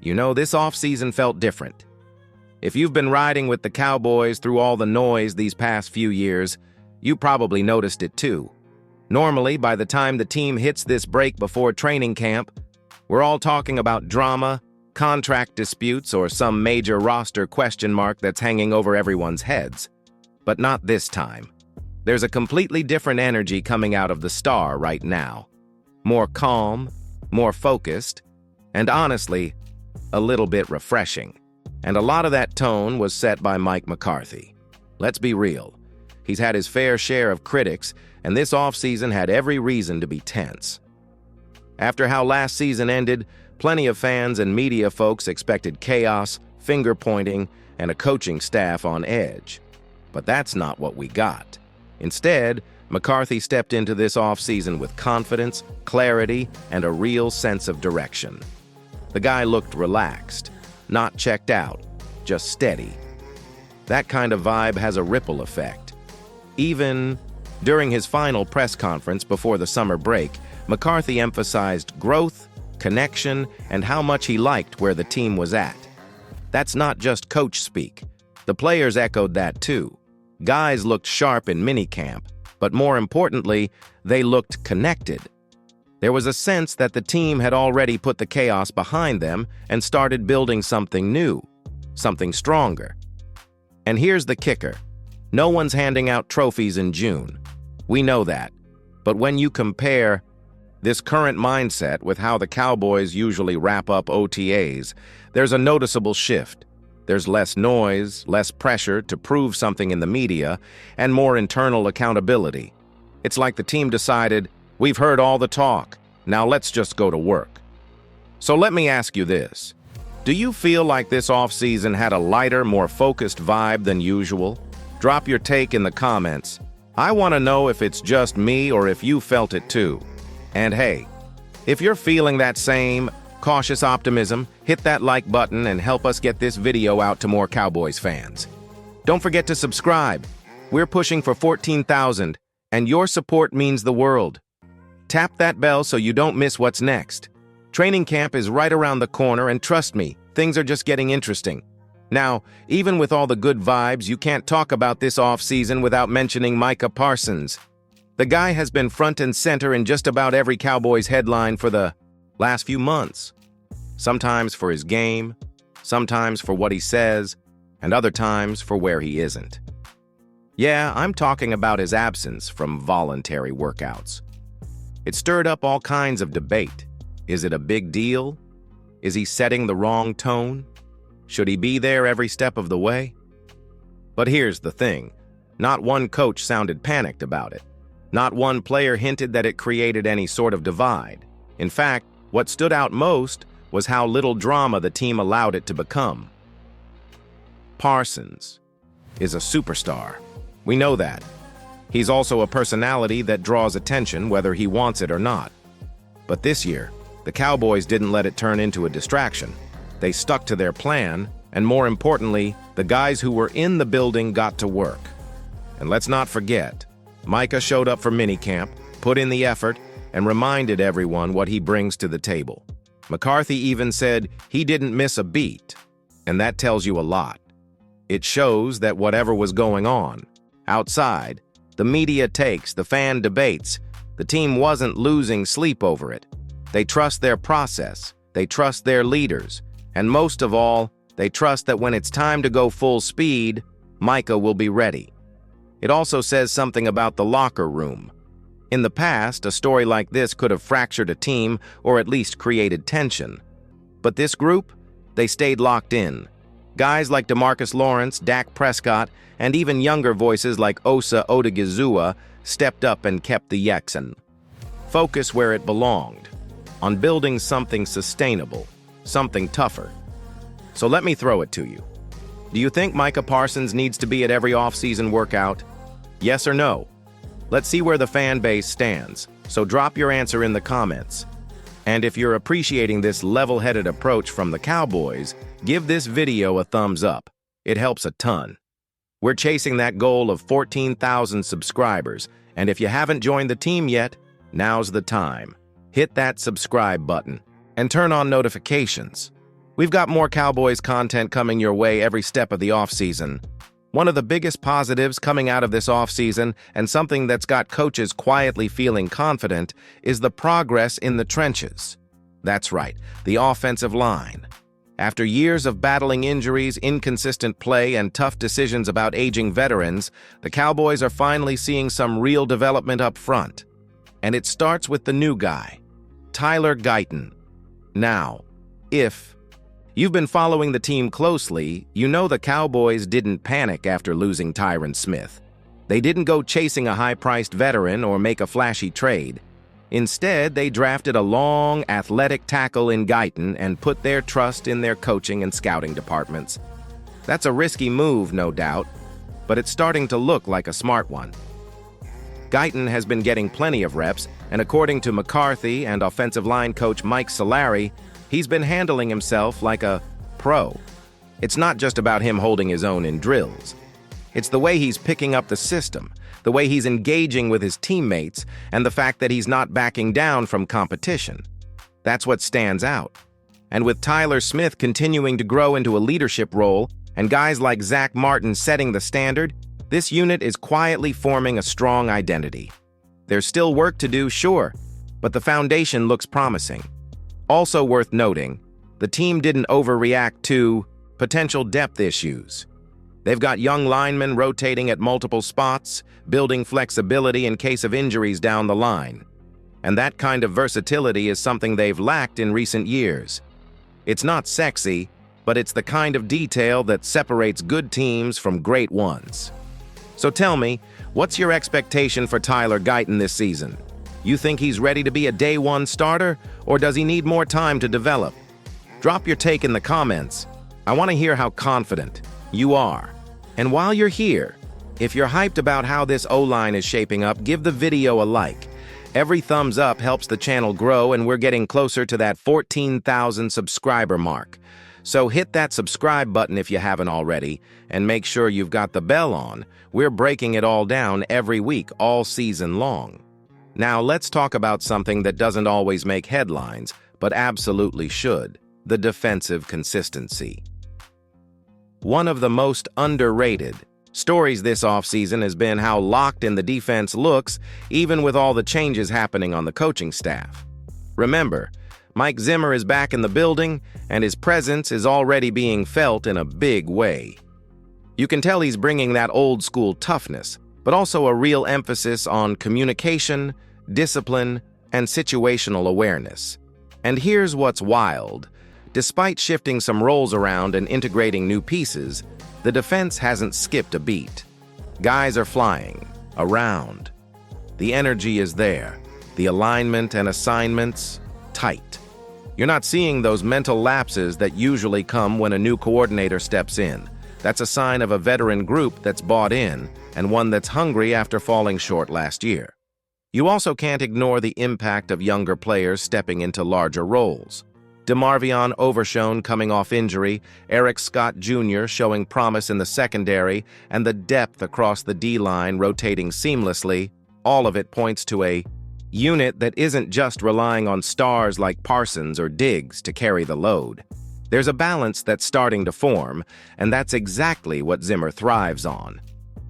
This offseason felt different. If you've been riding with the Cowboys through all the noise these past few years, you probably noticed it too. Normally, by the time the team hits this break before training camp, we're all talking about drama, contract disputes, or some major roster question mark that's hanging over everyone's heads. But not this time. There's a completely different energy coming out of the Star right now. More calm, more focused, and honestly, a little bit refreshing. And a lot of that tone was set by Mike McCarthy. Let's be real. He's had his fair share of critics, and this offseason had every reason to be tense. After how last season ended, plenty of fans and media folks expected chaos, finger-pointing, and a coaching staff on edge. But that's not what we got. Instead, McCarthy stepped into this offseason with confidence, clarity, and a real sense of direction. The guy looked relaxed, not checked out, just steady. That kind of vibe has a ripple effect. Even during his final press conference before the summer break, McCarthy emphasized growth, connection, and how much he liked where the team was at. That's not just coach speak. The players echoed that too. Guys looked sharp in minicamp, but more importantly, they looked connected. There was a sense that the team had already put the chaos behind them and started building something new, something stronger. And here's the kicker. No one's handing out trophies in June. We know that. But when you compare this current mindset with how the Cowboys usually wrap up OTAs, there's a noticeable shift. There's less noise, less pressure to prove something in the media, and more internal accountability. It's like the team decided, we've heard all the talk, now let's just go to work. So let me ask you this. Do you feel like this offseason had a lighter, more focused vibe than usual? Drop your take in the comments. I want to know if it's just me or if you felt it too. And hey, if you're feeling that same cautious optimism, hit that like button and help us get this video out to more Cowboys fans. Don't forget to subscribe. We're pushing for 14,000, and your support means the world. Tap that bell so you don't miss what's next. Training camp is right around the corner, and trust me, things are just getting interesting. Now, even with all the good vibes, you can't talk about this offseason without mentioning Micah Parsons. The guy has been front and center in just about every Cowboys headline for the last few months. Sometimes for his game, sometimes for what he says, and other times for where he isn't. Yeah, I'm talking about his absence from voluntary workouts. It stirred up all kinds of debate. Is it a big deal? Is he setting the wrong tone? Should he be there every step of the way? But here's the thing. Not one coach sounded panicked about it. Not one player hinted that it created any sort of divide. In fact, what stood out most was how little drama the team allowed it to become. Parsons is a superstar. We know that. He's also a personality that draws attention whether he wants it or not. But this year, the Cowboys didn't let it turn into a distraction. They stuck to their plan, and more importantly, the guys who were in the building got to work. And let's not forget, Micah showed up for minicamp, put in the effort, and reminded everyone what he brings to the table. McCarthy even said he didn't miss a beat, and that tells you a lot. It shows that whatever was going on, outside, the media takes, the fan debates, the team wasn't losing sleep over it. They trust their process, they trust their leaders, and most of all, they trust that when it's time to go full speed, Micah will be ready. It also says something about the locker room. In the past, a story like this could have fractured a team or at least created tension. But this group, they stayed locked in. Guys like DeMarcus Lawrence, Dak Prescott, and even younger voices like Osa Odigizua stepped up and kept the Yexan. Focus where it belonged, on building something sustainable, something tougher. So let me throw it to you. Do you think Micah Parsons needs to be at every offseason workout? Yes or no? Let's see where the fan base stands, so drop your answer in the comments. And if you're appreciating this level-headed approach from the Cowboys, give this video a thumbs up. It helps a ton. We're chasing that goal of 14,000 subscribers, and if you haven't joined the team yet, now's the time. Hit that subscribe button and turn on notifications. We've got more Cowboys content coming your way every step of the offseason. One of the biggest positives coming out of this offseason, and something that's got coaches quietly feeling confident, is the progress in the trenches. That's right, the offensive line. After years of battling injuries, inconsistent play, and tough decisions about aging veterans, the Cowboys are finally seeing some real development up front. And it starts with the new guy, Tyler Guyton. Now, if you've been following the team closely, you know the Cowboys didn't panic after losing Tyron Smith. They didn't go chasing a high-priced veteran or make a flashy trade. Instead, they drafted a long, athletic tackle in Guyton and put their trust in their coaching and scouting departments. That's a risky move, no doubt, but it's starting to look like a smart one. Guyton has been getting plenty of reps, and according to McCarthy and offensive line coach Mike Solari, he's been handling himself like a pro. It's not just about him holding his own in drills. It's the way he's picking up the system, the way he's engaging with his teammates, and the fact that he's not backing down from competition. That's what stands out. And with Tyler Smith continuing to grow into a leadership role, and guys like Zach Martin setting the standard, this unit is quietly forming a strong identity. There's still work to do, sure, but the foundation looks promising. Also worth noting, the team didn't overreact to potential depth issues. They've got young linemen rotating at multiple spots, building flexibility in case of injuries down the line. And that kind of versatility is something they've lacked in recent years. It's not sexy, but it's the kind of detail that separates good teams from great ones. So tell me, what's your expectation for Tyler Guyton this season? You think he's ready to be a day one starter, or does he need more time to develop? Drop your take in the comments. I want to hear how confident you are. And while you're here, if you're hyped about how this O-line is shaping up, give the video a like. Every thumbs up helps the channel grow, and we're getting closer to that 14,000 subscriber mark. So hit that subscribe button if you haven't already, and make sure you've got the bell on. We're breaking it all down every week, all season long. Now let's talk about something that doesn't always make headlines, but absolutely should: the defensive consistency. One of the most underrated stories this offseason has been how locked in the defense looks, even with all the changes happening on the coaching staff. Remember, Mike Zimmer is back in the building, and his presence is already being felt in a big way. You can tell he's bringing that old-school toughness, but also a real emphasis on communication, discipline, and situational awareness. And here's what's wild. Despite shifting some roles around and integrating new pieces, the defense hasn't skipped a beat. Guys are flying around. The energy is there. The alignment and assignments, tight. You're not seeing those mental lapses that usually come when a new coordinator steps in. That's a sign of a veteran group that's bought in, and one that's hungry after falling short last year. You also can't ignore the impact of younger players stepping into larger roles. DeMarvion Overshown coming off injury, Eric Scott Jr. showing promise in the secondary, and the depth across the D-line rotating seamlessly, all of it points to a unit that isn't just relying on stars like Parsons or Diggs to carry the load. There's a balance that's starting to form, and that's exactly what Zimmer thrives on: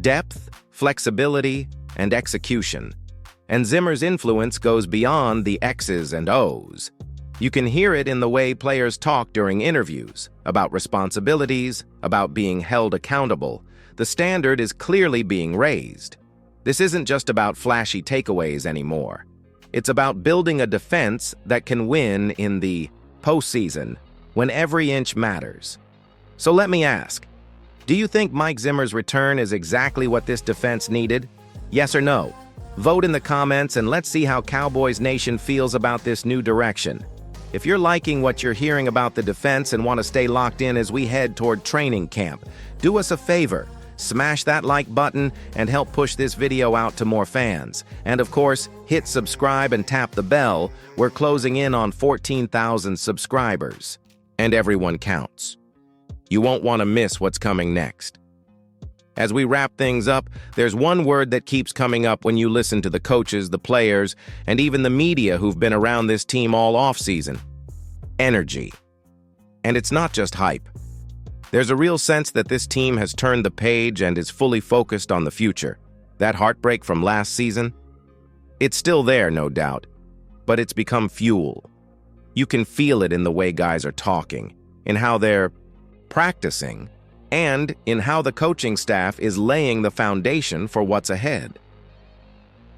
depth, flexibility, and execution. And Zimmer's influence goes beyond the X's and O's. You can hear it in the way players talk during interviews, about responsibilities, about being held accountable. The standard is clearly being raised. This isn't just about flashy takeaways anymore. It's about building a defense that can win in the postseason, when every inch matters. So let me ask, do you think Mike Zimmer's return is exactly what this defense needed? Yes or no? Vote in the comments, and let's see how Cowboys Nation feels about this new direction. If you're liking what you're hearing about the defense and want to stay locked in as we head toward training camp, do us a favor. Smash that like button and help push this video out to more fans. And of course, hit subscribe and tap the bell. We're closing in on 14,000 subscribers. And everyone counts. You won't want to miss what's coming next. As we wrap things up, there's one word that keeps coming up when you listen to the coaches, the players, and even the media who've been around this team all offseason: energy. And it's not just hype. There's a real sense that this team has turned the page and is fully focused on the future. That heartbreak from last season? It's still there, no doubt, but it's become fuel. You can feel it in the way guys are talking, in how they're practicing, and in how the coaching staff is laying the foundation for what's ahead.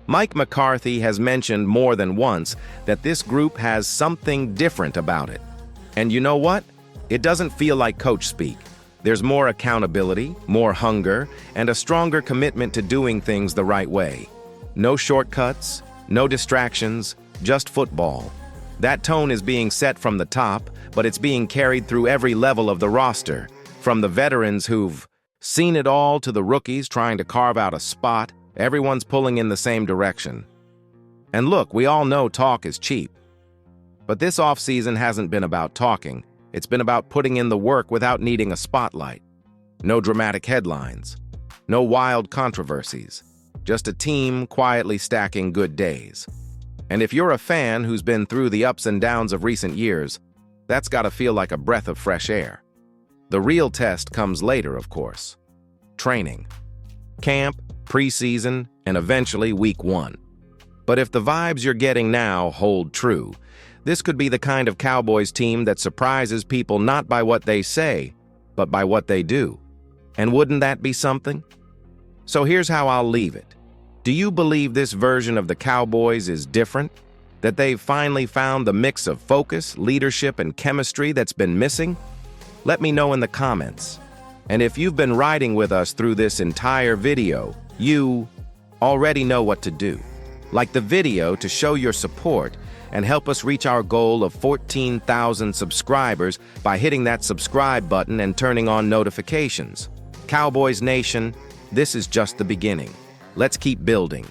Mike McCarthy has mentioned more than once that this group has something different about it. And you know what? It doesn't feel like coach speak. There's more accountability, more hunger, and a stronger commitment to doing things the right way. No shortcuts, no distractions, just football. That tone is being set from the top, but it's being carried through every level of the roster, from the veterans who've seen it all to the rookies trying to carve out a spot. Everyone's pulling in the same direction. And look, we all know talk is cheap. But this offseason hasn't been about talking. It's been about putting in the work without needing a spotlight. No dramatic headlines. No wild controversies. Just a team quietly stacking good days. And if you're a fan who's been through the ups and downs of recent years, that's got to feel like a breath of fresh air. The real test comes later, of course. Training. Camp, preseason, and eventually week 1. But if the vibes you're getting now hold true, this could be the kind of Cowboys team that surprises people not by what they say, but by what they do. And wouldn't that be something? So here's how I'll leave it. Do you believe this version of the Cowboys is different? That they've finally found the mix of focus, leadership, and chemistry that's been missing? Let me know in the comments. And if you've been riding with us through this entire video, you already know what to do. Like the video to show your support and help us reach our goal of 14,000 subscribers by hitting that subscribe button and turning on notifications. Cowboys Nation, this is just the beginning. Let's keep building.